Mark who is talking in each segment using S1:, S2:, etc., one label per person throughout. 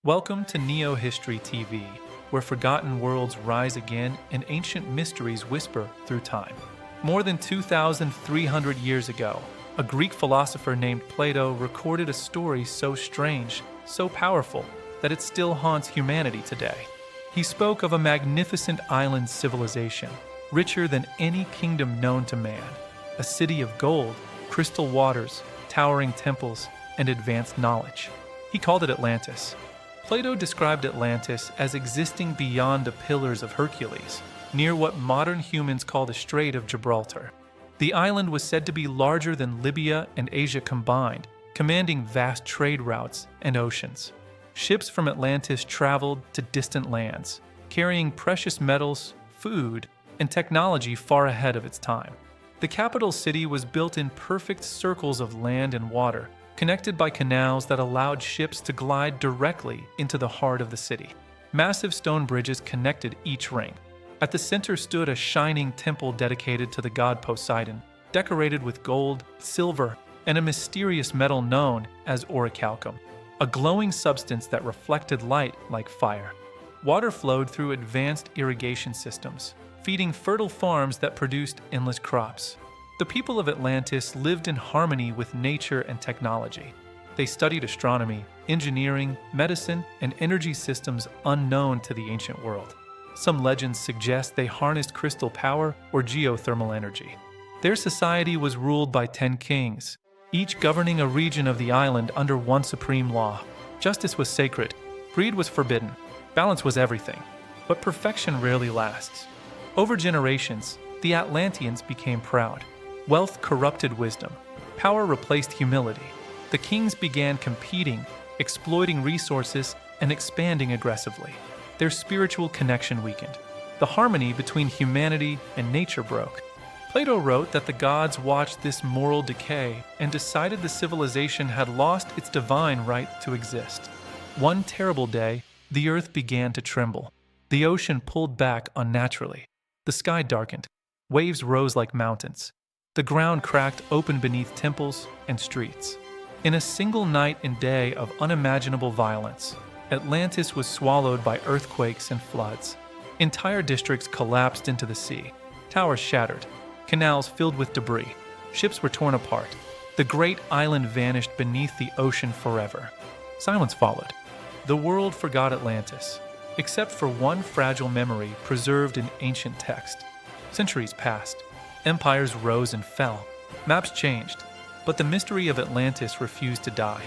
S1: Welcome to NeoHistory TV, where forgotten worlds rise again and ancient mysteries whisper through time. More than 2,300 years ago, a Greek philosopher named Plato recorded a story so strange, so powerful, that it still haunts humanity today. He spoke of a magnificent island civilization, richer than any kingdom known to man, a city of gold, crystal waters, towering temples, and advanced knowledge. He called it Atlantis. Plato described Atlantis as existing beyond the Pillars of Hercules, near what modern humans call the Strait of Gibraltar. The island was said to be larger than Libya and Asia combined, commanding vast trade routes and oceans. Ships from Atlantis traveled to distant lands, carrying precious metals, food, and technology far ahead of its time. The capital city was built in perfect circles of land and water, connected by canals that allowed ships to glide directly into the heart of the city. Massive stone bridges connected each ring. At the center stood a shining temple dedicated to the god Poseidon, decorated with gold, silver, and a mysterious metal known as orichalcum, a glowing substance that reflected light like fire. Water flowed through advanced irrigation systems, feeding fertile farms that produced endless crops. The people of Atlantis lived in harmony with nature and technology. They studied astronomy, engineering, medicine, and energy systems unknown to the ancient world. Some legends suggest they harnessed crystal power or geothermal energy. Their society was ruled by 10 kings, each governing a region of the island under one supreme law. Justice was sacred, greed was forbidden, balance was everything. But perfection rarely lasts. Over generations, the Atlanteans became proud. Wealth corrupted wisdom. Power replaced humility. The kings began competing, exploiting resources, and expanding aggressively. Their spiritual connection weakened. The harmony between humanity and nature broke. Plato wrote that the gods watched this moral decay and decided the civilization had lost its divine right to exist. One terrible day, the earth began to tremble. The ocean pulled back unnaturally. The sky darkened. Waves rose like mountains. The ground cracked open beneath temples and streets. In a single night and day of unimaginable violence, Atlantis was swallowed by earthquakes and floods. Entire districts collapsed into the sea. Towers shattered. Canals filled with debris. Ships were torn apart. The great island vanished beneath the ocean forever. Silence followed. The world forgot Atlantis, except for one fragile memory preserved in ancient text. Centuries passed. Empires rose and fell. Maps changed. But the mystery of Atlantis refused to die.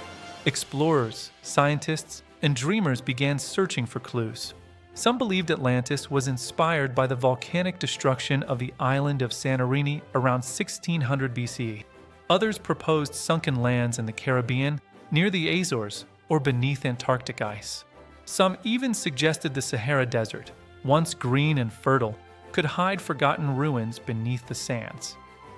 S1: Explorers, scientists, and dreamers began searching for clues. Some believed Atlantis was inspired by the volcanic destruction of the island of Santorini around 1600 BCE. Others proposed sunken lands in the Caribbean, near the Azores, or beneath Antarctic ice. Some even suggested the Sahara Desert, once green and fertile, could hide forgotten ruins beneath the sands.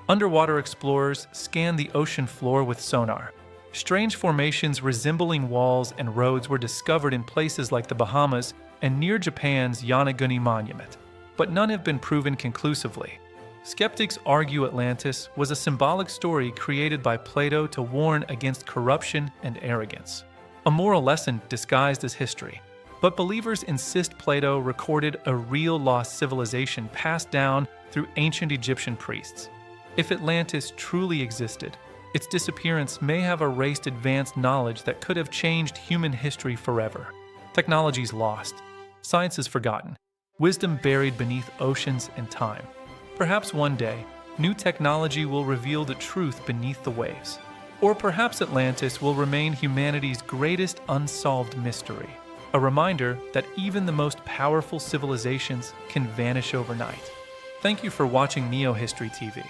S1: Underwater explorers scanned the ocean floor with sonar. Strange formations resembling walls and roads were discovered in places like the Bahamas and near Japan's Yonaguni Monument, but none have been proven conclusively. Skeptics argue Atlantis was a symbolic story created by Plato to warn against corruption and arrogance, a moral lesson disguised as history. But believers insist Plato recorded a real lost civilization passed down through ancient Egyptian priests. If Atlantis truly existed, its disappearance may have erased advanced knowledge that could have changed human history forever. Technology's lost. Science is forgotten. Wisdom buried beneath oceans and time. Perhaps one day, new technology will reveal the truth beneath the waves. Or perhaps Atlantis will remain humanity's greatest unsolved mystery. A reminder that even the most powerful civilizations can vanish overnight. Thank you for watching NeoHistory TV.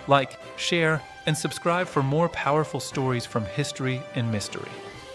S1: Like, share, and subscribe for more powerful stories from history and mystery.